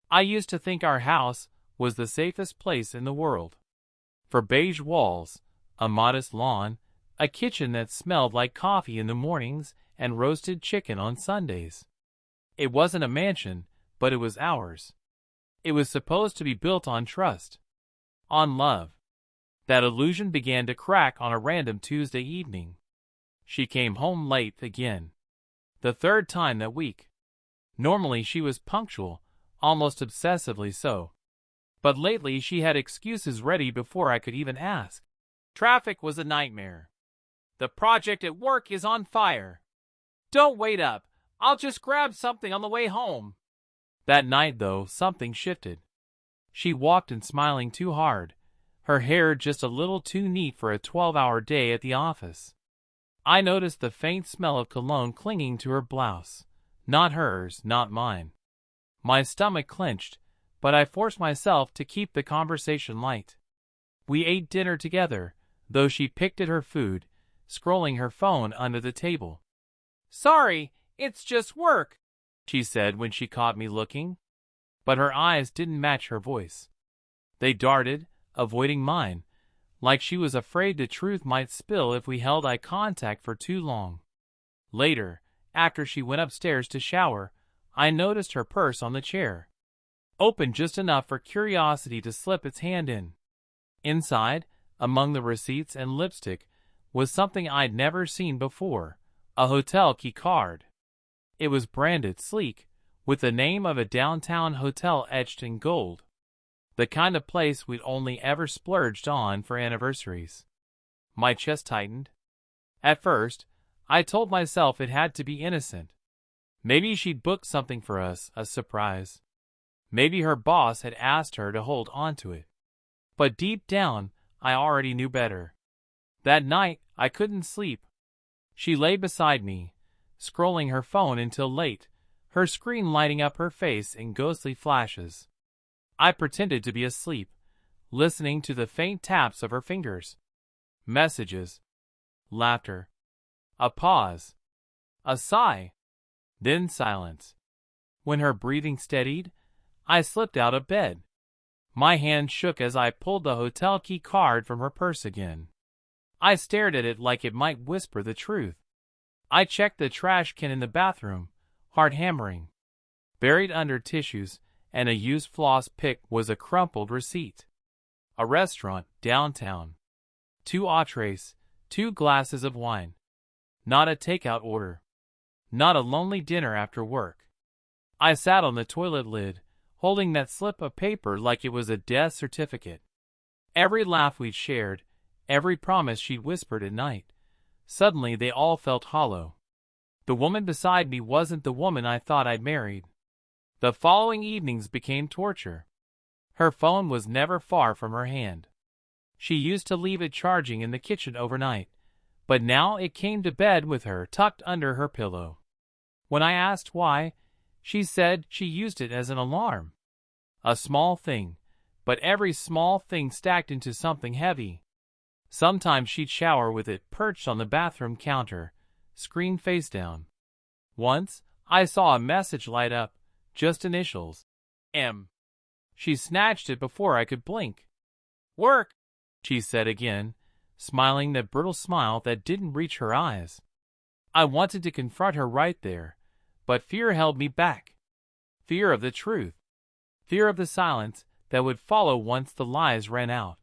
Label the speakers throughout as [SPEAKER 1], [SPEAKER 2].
[SPEAKER 1] I used to think our house was the safest place in the world. For beige walls, a modest lawn, a kitchen that smelled like coffee in the mornings and roasted chicken on Sundays. It wasn't a mansion, but it was ours. It was supposed to be built on trust, on love. That illusion began to crack on a random Tuesday evening. She came home late again. The third time that week. Normally she was punctual, almost obsessively so. But lately she had excuses ready before I could even ask. Traffic was a nightmare. The project at work is on fire. Don't wait up. I'll just grab something on the way home. That night, though, something shifted. She walked in smiling too hard, her hair just a little too neat for a 12-hour day at the office. I noticed the faint smell of cologne clinging to her blouse. Not hers, not mine. My stomach clenched, but I forced myself to keep the conversation light. We ate dinner together, though she picked at her food, scrolling her phone under the table. Sorry, it's just work, she said when she caught me looking. But her eyes didn't match her voice. They darted, avoiding mine, like she was afraid the truth might spill if we held eye contact for too long. Later, after she went upstairs to shower, I noticed her purse on the chair, open just enough for curiosity to slip its hand in. Inside, among the receipts and lipstick, was something I'd never seen before, a hotel key card. It was branded sleek, with the name of a downtown hotel etched in gold. The kind of place we'd only ever splurged on for anniversaries. My chest tightened. At first, I told myself it had to be innocent. Maybe she'd booked something for us, a surprise. Maybe her boss had asked her to hold on to it. But deep down, I already knew better. That night, I couldn't sleep. She lay beside me, scrolling her phone until late, her screen lighting up her face in ghostly flashes. I pretended to be asleep, listening to the faint taps of her fingers. Messages. Laughter. A pause. A sigh. Then silence. When her breathing steadied, I slipped out of bed. My hand shook as I pulled the hotel key card from her purse again. I stared at it like it might whisper the truth. I checked the trash can in the bathroom, heart hammering. Buried under tissues and a used floss pick was a crumpled receipt. A restaurant, downtown. 2 entrees, 2 glasses of wine. Not a takeout order. Not a lonely dinner after work. I sat on the toilet lid, holding that slip of paper like it was a death certificate. Every laugh we'd shared, every promise she'd whispered at night, suddenly they all felt hollow. The woman beside me wasn't the woman I thought I'd married. The following evenings became torture. Her phone was never far from her hand. She used to leave it charging in the kitchen overnight, but now it came to bed with her tucked under her pillow. When I asked why, she said she used it as an alarm. A small thing, but every small thing stacked into something heavy. Sometimes she'd shower with it perched on the bathroom counter, screen face down. Once, I saw a message light up, just initials. M. She snatched it before I could blink. Work, she said again, smiling that brittle smile that didn't reach her eyes. I wanted to confront her right there, but fear held me back. Fear of the truth. Fear of the silence that would follow once the lies ran out.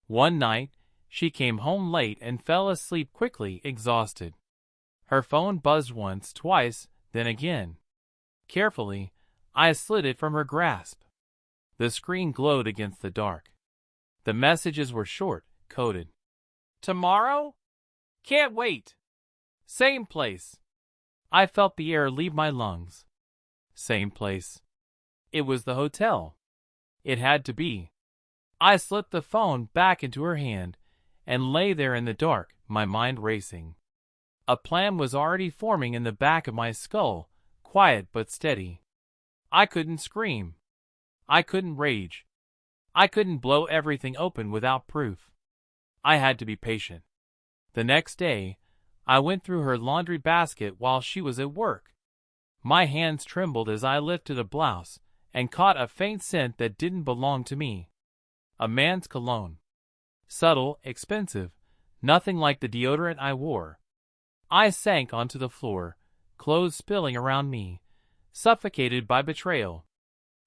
[SPEAKER 1] One night, she came home late and fell asleep quickly, exhausted. Her phone buzzed once, twice, then again. Carefully, I slid it from her grasp. The screen glowed against the dark. The messages were short, coded. Tomorrow? Can't wait. Same place. I felt the air leave my lungs. Same place. It was the hotel. It had to be. I slipped the phone back into her hand and lay there in the dark, my mind racing. A plan was already forming in the back of my skull, quiet but steady. I couldn't scream. I couldn't rage. I couldn't blow everything open without proof. I had to be patient. The next day, I went through her laundry basket while she was at work. My hands trembled as I lifted a blouse, and caught a faint scent that didn't belong to me. A man's cologne. Subtle, expensive, nothing like the deodorant I wore. I sank onto the floor, clothes spilling around me, suffocated by betrayal.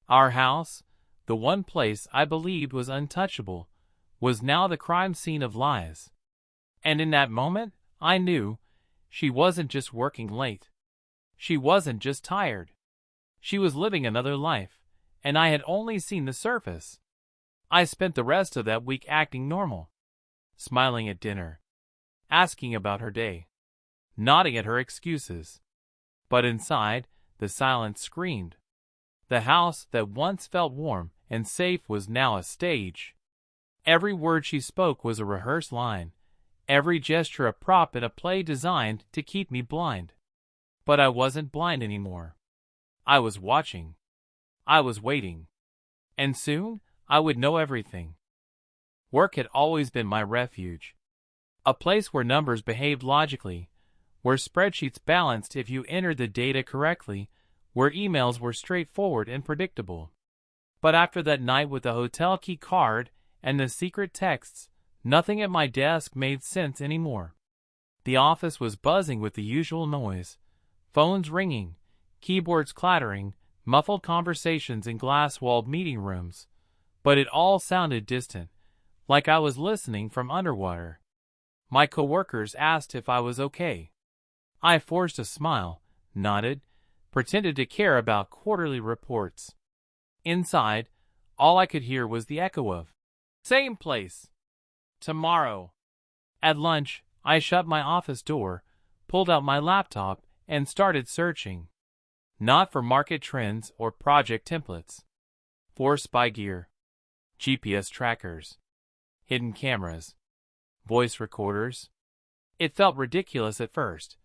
[SPEAKER 1] Our house, the one place I believed was untouchable, was now the crime scene of lies. And in that moment, I knew she wasn't just working late. She wasn't just tired. She was living another life, and I had only seen the surface. I spent the rest of that week acting normal, smiling at dinner, asking about her day, nodding at her excuses. But inside, the silence screamed. The house that once felt warm and safe was now a stage. Every word she spoke was a rehearsed line, every gesture a prop in a play designed to keep me blind. But I wasn't blind anymore. I was watching. I was waiting. And soon, I would know everything. Work had always been my refuge. A place where numbers behaved logically, where spreadsheets balanced if you entered the data correctly, where emails were straightforward and predictable. But after that night with the hotel key card and the secret texts, nothing at my desk made sense anymore. The office was buzzing with the usual noise, phones ringing, keyboards clattering, muffled conversations in glass-walled meeting rooms, but it all sounded distant, like I was listening from underwater. My coworkers asked if I was okay. I forced a smile, nodded, pretended to care about quarterly reports. Inside, all I could hear was the echo of, "Same place. Tomorrow." At lunch, I shut my office door, pulled out my laptop, and started searching. Not for market trends or project templates. For spy gear, GPS trackers, hidden cameras, voice recorders. It felt ridiculous at first,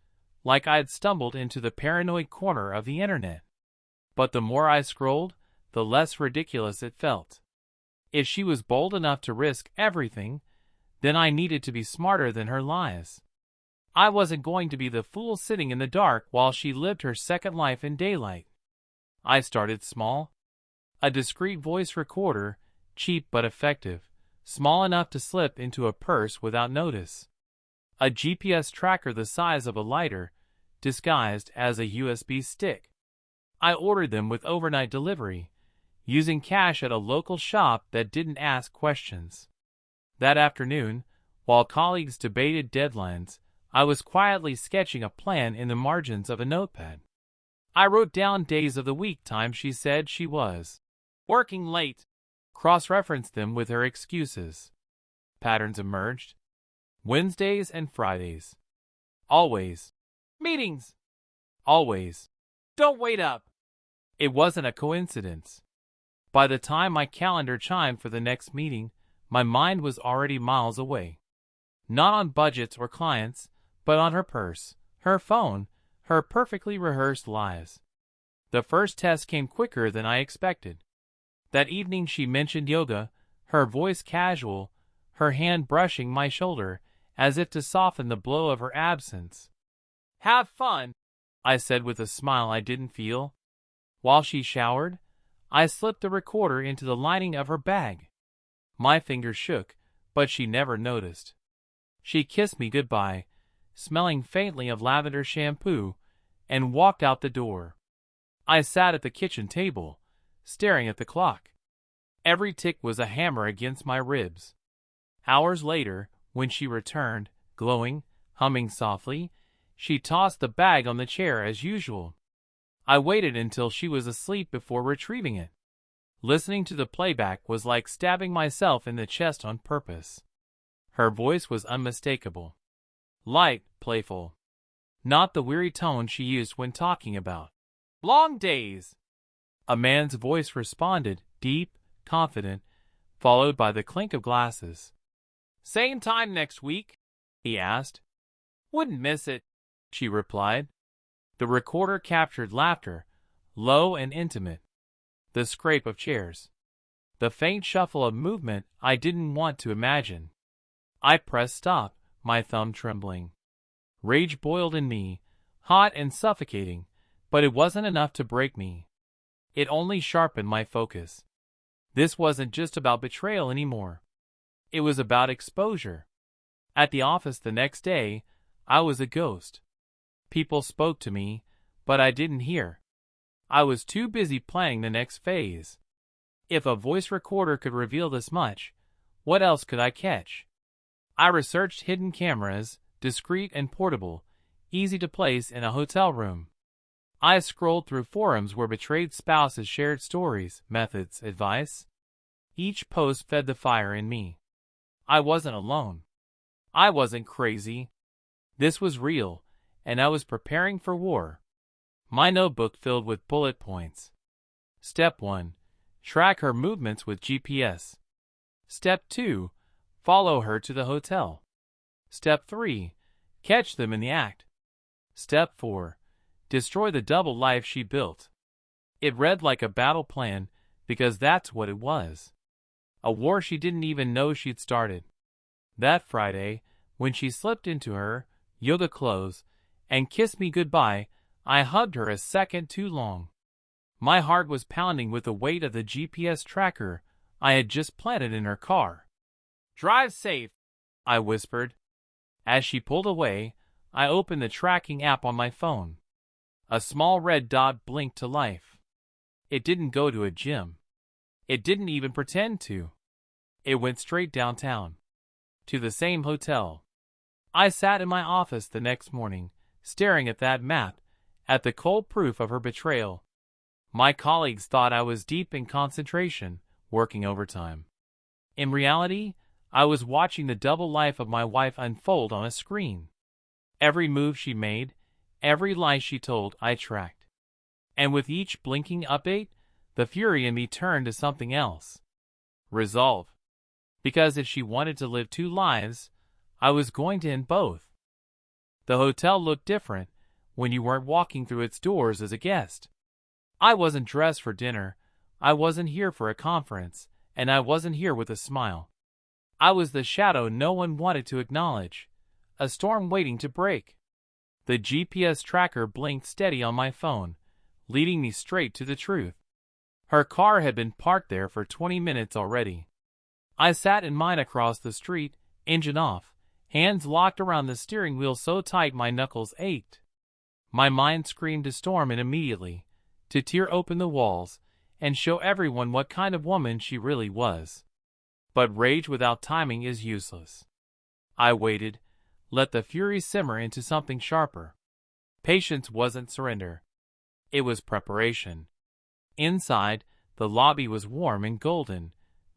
[SPEAKER 1] like I had stumbled into the paranoid corner of the internet. But the more I scrolled, the less ridiculous it felt. If she was bold enough to risk everything, then I needed to be smarter than her lies. I wasn't going to be the fool sitting in the dark while she lived her second life in daylight. I started small. A discreet voice recorder, cheap but effective, small enough to slip into a purse without notice. A GPS tracker the size of a lighter, disguised as a USB stick. I ordered them with overnight delivery, using cash at a local shop that didn't ask questions. That afternoon, while colleagues debated deadlines, I was quietly sketching a plan in the margins of a notepad. I wrote down days of the week times she said she was working late, cross-referenced them with her excuses. Patterns emerged. Wednesdays and Fridays. Always. Meetings. Always. Don't wait up. It wasn't a coincidence. By the time my calendar chimed for the next meeting, my mind was already miles away. Not on budgets or clients, but on her purse, her phone, her perfectly rehearsed lies. The first test came quicker than I expected. That evening she mentioned yoga, her voice casual, her hand brushing my shoulder, as if to soften the blow of her absence. "Have fun," I said with a smile I didn't feel. While she showered, I slipped the recorder into the lining of her bag. My fingers shook, but she never noticed. She kissed me goodbye, smelling faintly of lavender shampoo, and walked out the door. I sat at the kitchen table, staring at the clock. Every tick was a hammer against my ribs. Hours later, when she returned, glowing, humming softly, she tossed the bag on the chair as usual. I waited until she was asleep before retrieving it. Listening to the playback was like stabbing myself in the chest on purpose. Her voice was unmistakable. Light, playful. Not the weary tone she used when talking about long days. A man's voice responded, deep, confident, followed by the clink of glasses. "Same time next week?" he asked. "Wouldn't miss it," she replied. The recorder captured laughter, low and intimate. The scrape of chairs. The faint shuffle of movement I didn't want to imagine. I pressed stop, my thumb trembling. Rage boiled in me, hot and suffocating, but it wasn't enough to break me. It only sharpened my focus. This wasn't just about betrayal anymore. It was about exposure. At the office the next day, I was a ghost. People spoke to me, but I didn't hear. I was too busy planning the next phase. If a voice recorder could reveal this much, what else could I catch? I researched hidden cameras, discreet and portable, easy to place in a hotel room. I scrolled through forums where betrayed spouses shared stories, methods, advice. Each post fed the fire in me. I wasn't alone. I wasn't crazy. This was real, and I was preparing for war. My notebook filled with bullet points. Step 1. Track her movements with GPS. Step 2. Follow her to the hotel. Step 3. Catch them in the act. Step 4. Destroy the double life she built. It read like a battle plan because that's what it was. A war she didn't even know she'd started. That Friday, when she slipped into her yoga clothes and kissed me goodbye, I hugged her a second too long. My heart was pounding with the weight of the GPS tracker I had just planted in her car. "Drive safe," I whispered. As she pulled away, I opened the tracking app on my phone. A small red dot blinked to life. It didn't go to a gym. It didn't even pretend to. It went straight downtown. To the same hotel. I sat in my office the next morning, staring at that map, at the cold proof of her betrayal. My colleagues thought I was deep in concentration, working overtime. In reality, I was watching the double life of my wife unfold on a screen. Every move she made, every lie she told, I tracked. And with each blinking update, the fury in me turned to something else. Resolve. Because if she wanted to live two lives, I was going to end both. The hotel looked different when you weren't walking through its doors as a guest. I wasn't dressed for dinner, I wasn't here for a conference, and I wasn't here with a smile. I was the shadow no one wanted to acknowledge, a storm waiting to break. The GPS tracker blinked steady on my phone, leading me straight to the truth. Her car had been parked there for 20 minutes already. I sat in mine across the street, engine off, hands locked around the steering wheel so tight my knuckles ached. My mind screamed to storm it immediately, to tear open the walls, and show everyone what kind of woman she really was. But rage without timing is useless. I waited, let the fury simmer into something sharper. Patience wasn't surrender. It was preparation. Inside, the lobby was warm and golden,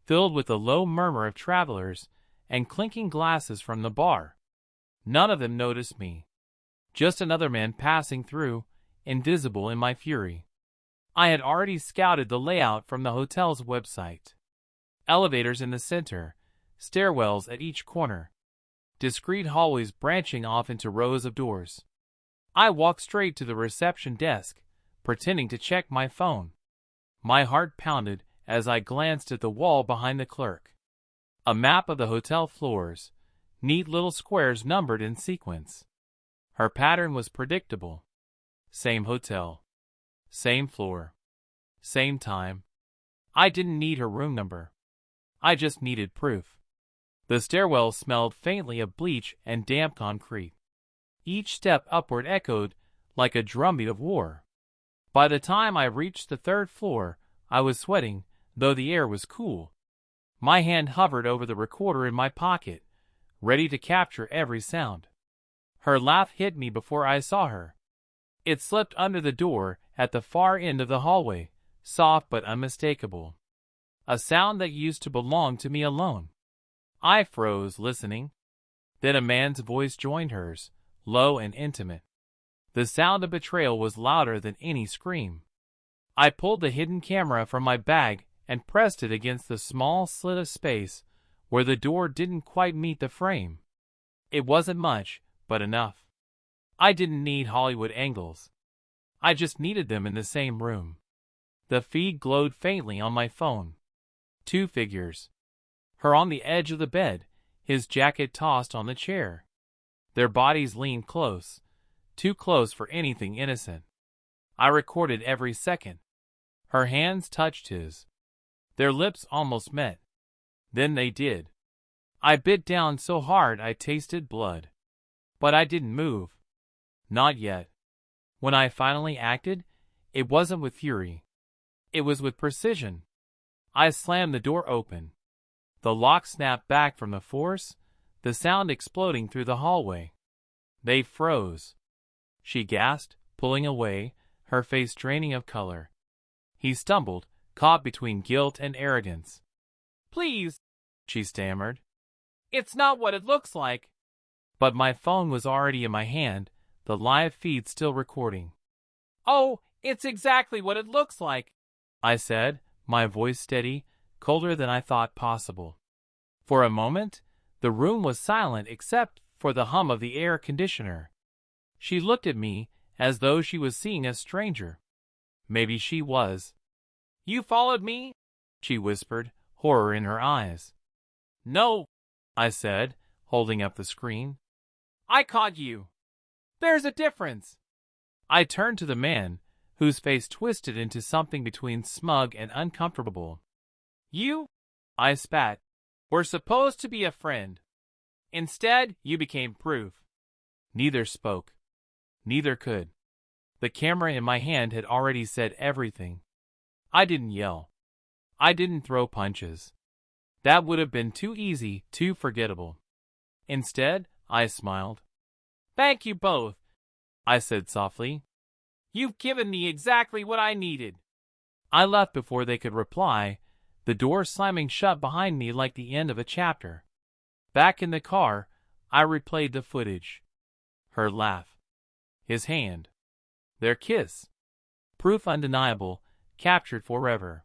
[SPEAKER 1] filled with the low murmur of travelers and clinking glasses from the bar. None of them noticed me. Just another man passing through, invisible in my fury. I had already scouted the layout from the hotel's website. Elevators in the center, stairwells at each corner, discreet hallways branching off into rows of doors. I walked straight to the reception desk, pretending to check my phone. My heart pounded as I glanced at the wall behind the clerk. A map of the hotel floors, neat little squares numbered in sequence. Her pattern was predictable. Same hotel. Same floor. Same time. I didn't need her room number. I just needed proof. The stairwell smelled faintly of bleach and damp concrete. Each step upward echoed like a drumbeat of war. By the time I reached the third floor, I was sweating, though the air was cool. My hand hovered over the recorder in my pocket, ready to capture every sound. Her laugh hit me before I saw her. It slipped under the door at the far end of the hallway, soft but unmistakable. A sound that used to belong to me alone. I froze, listening. Then a man's voice joined hers, low and intimate. The sound of betrayal was louder than any scream. I pulled the hidden camera from my bag and pressed it against the small slit of space where the door didn't quite meet the frame. It wasn't much, but enough. I didn't need Hollywood angles. I just needed them in the same room. The feed glowed faintly on my phone. Two figures. Her on the edge of the bed, his jacket tossed on the chair. Their bodies leaned close, too close for anything innocent. I recorded every second. Her hands touched his. Their lips almost met. Then they did. I bit down so hard I tasted blood. But I didn't move. Not yet. When I finally acted, it wasn't with fury. It was with precision. I slammed the door open. The lock snapped back from the force, the sound exploding through the hallway. They froze. She gasped, pulling away, her face draining of color. He stumbled, caught between guilt and arrogance. "Please," she stammered. "It's not what it looks like." But my phone was already in my hand, the live feed still recording. "Oh, it's exactly what it looks like," I said, my voice steady, colder than I thought possible. For a moment, the room was silent except for the hum of the air conditioner. She looked at me as though she was seeing a stranger. Maybe she was. "You followed me?" she whispered, horror in her eyes. "No," I said, holding up the screen. "I caught you. There's a difference." I turned to the man, whose face twisted into something between smug and uncomfortable. "You," I spat, "were supposed to be a friend. Instead, you became proof." Neither spoke. Neither could. The camera in my hand had already said everything. I didn't yell. I didn't throw punches. That would have been too easy, too forgettable. Instead, I smiled. "Thank you both," I said softly. "You've given me exactly what I needed." I left before they could reply, the door slamming shut behind me like the end of a chapter. Back in the car, I replayed the footage. Her laugh. His hand. Their kiss. Proof undeniable, captured forever.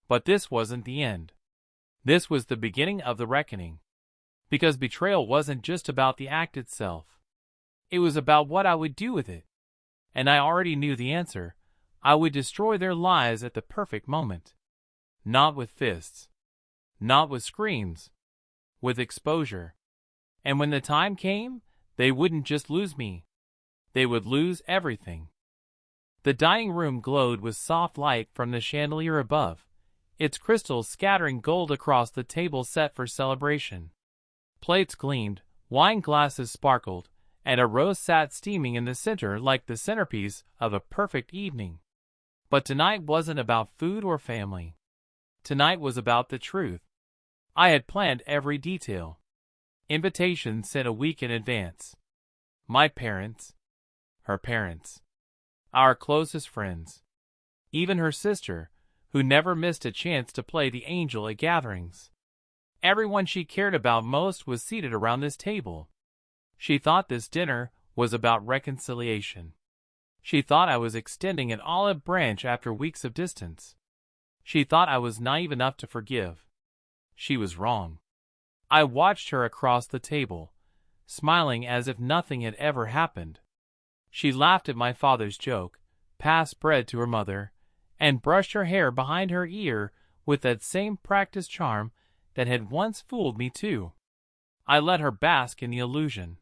[SPEAKER 1] But this wasn't the end. This was the beginning of the reckoning. Because betrayal wasn't just about the act itself. It was about what I would do with it. And I already knew the answer. I would destroy their lives at the perfect moment. Not with fists. Not with screams. With exposure. And when the time came, they wouldn't just lose me. They would lose everything. The dining room glowed with soft light from the chandelier above, its crystals scattering gold across the table set for celebration. Plates gleamed, wine glasses sparkled, and a rose sat steaming in the center like the centerpiece of a perfect evening. But tonight wasn't about food or family. Tonight was about the truth. I had planned every detail. Invitations sent a week in advance. My parents. Her parents. Our closest friends. Even her sister, who never missed a chance to play the angel at gatherings. Everyone she cared about most was seated around this table. She thought this dinner was about reconciliation. She thought I was extending an olive branch after weeks of distance. She thought I was naive enough to forgive. She was wrong. I watched her across the table, smiling as if nothing had ever happened. She laughed at my father's joke, passed bread to her mother, and brushed her hair behind her ear with that same practiced charm that had once fooled me too. I let her bask in the illusion.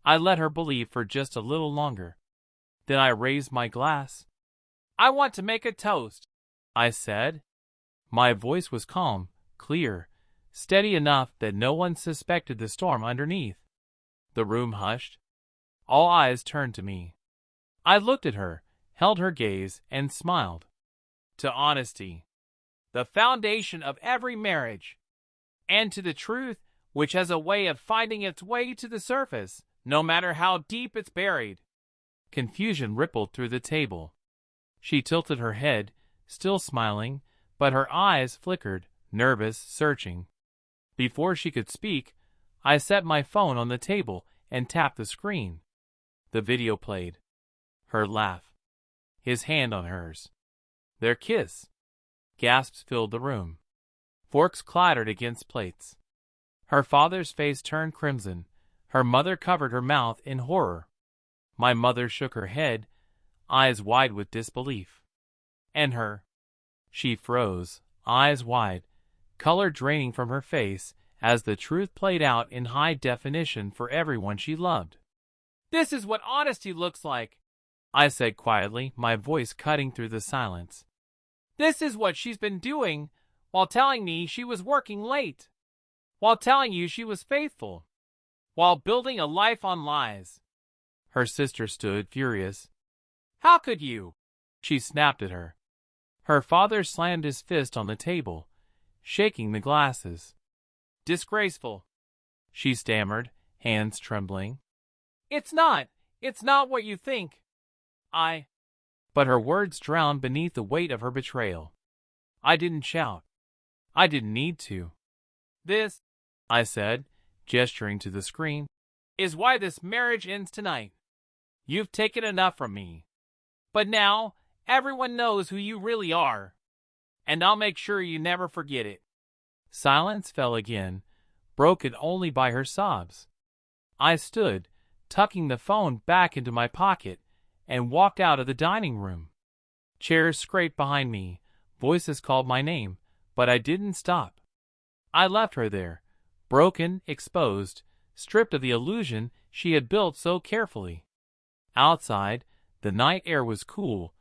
[SPEAKER 1] I let her believe for just a little longer. Then I raised my glass. "I want to make a toast," I said. My voice was calm, clear, steady enough that no one suspected the storm underneath. The room hushed. All eyes turned to me. I looked at her, held her gaze, and smiled. "To honesty, the foundation of every marriage, and to the truth which has a way of finding its way to the surface, no matter how deep it's buried." Confusion rippled through the table. She tilted her head, still smiling, but her eyes flickered, nervous, searching. Before she could speak, I set my phone on the table and tapped the screen. The video played. Her laugh. His hand on hers. Their kiss. Gasps filled the room. Forks clattered against plates. Her father's face turned crimson. Her mother covered her mouth in horror. My mother shook her head, eyes wide with disbelief. And her. She froze, eyes wide, color draining from her face as the truth played out in high definition for everyone she loved. "This is what honesty looks like," I said quietly, my voice cutting through the silence. This is what she's been doing, while telling me she was working late, while telling you she was faithful, while building a life on lies. Her sister stood furious. How could you? She snapped at her. Her father slammed his fist on the table, shaking the glasses. Disgraceful, she stammered, hands trembling. It's not what you think. But her words drowned beneath the weight of her betrayal. I didn't shout. I didn't need to. This, I said, gesturing to the screen, is why this marriage ends tonight. You've taken enough from me. But now, everyone knows who you really are. And I'll make sure you never forget it. Silence fell again, broken only by her sobs. I stood, tucking the phone back into my pocket, and walked out of the dining room. Chairs scraped behind me, voices called my name, but I didn't stop. I left her there, broken, exposed, stripped of the illusion she had built so carefully. Outside, the night air was cool,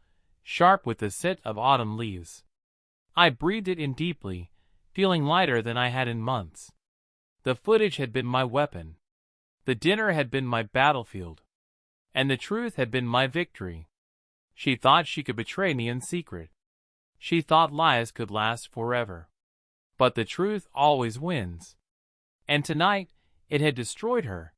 [SPEAKER 1] sharp with the scent of autumn leaves. I breathed it in deeply, feeling lighter than I had in months. The footage had been my weapon. The dinner had been my battlefield. And the truth had been my victory. She thought she could betray me in secret. She thought lies could last forever. But the truth always wins. And tonight, it had destroyed her,